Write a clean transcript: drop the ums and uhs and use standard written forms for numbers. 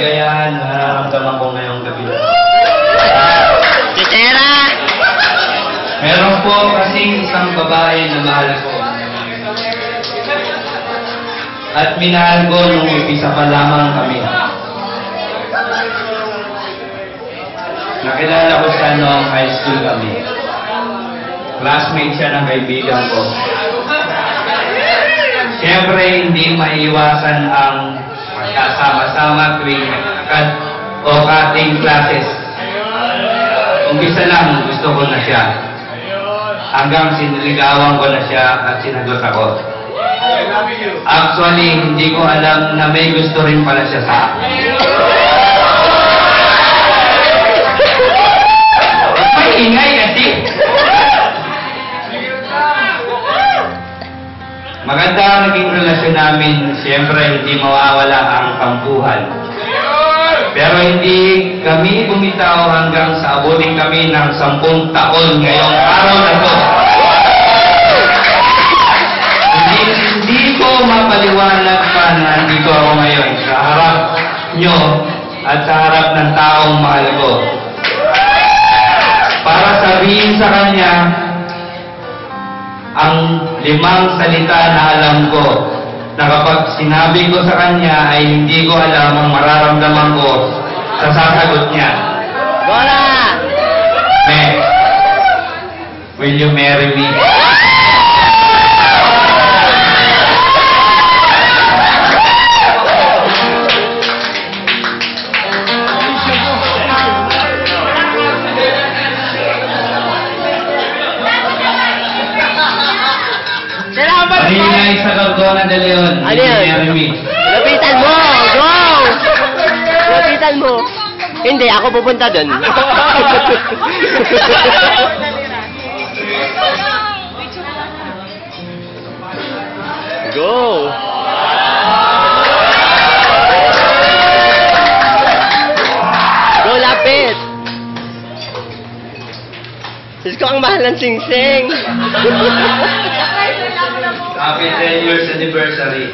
kaligayahan na nararamdaman ko ngayong gabi. Chichera! Meron po kasing isang babae na mahal ko. At minahal ko nung umpisa pa lamang kami. Nakilala ko siya noong high school kami. Classmate siya ng kaibigan ko. Siyempre, hindi maiiwasan ang magkasama-sama tuwing o cutting classes. Umpisa lang, gusto ko na siya. Hanggang siniligawan ko na siya at sinagot ako. Actually, hindi ko alam na may gusto rin pala siya sa akin. May ingay kasi. Maganda ang naging relasyon namin. Siyempre, hindi mawawala ang tampuhan. Pero hindi kami bumitaw hanggang sa abutin kami ng 10 taon ngayong araw na to. Hindi ko mapaliwanag pa na nandito ako ngayon sa harap nyo at sa harap ng taong mahal ko. Para sabihin sa kanya ang 5 salita na alam ko na kapag sinabi ko sa kanya ay hindi ko alam ang mararamdaman ko sa sasagot niya. Bola! Next. Will you marry me? Marina Isagagona de Leon. Ano yan? Lapitan mo! Go! Lapitan mo! Hindi, ako pupunta dun. Go! Go, lapit! Diyos ko, ang mahal ng sing-sing! Happy 10 years anniversary.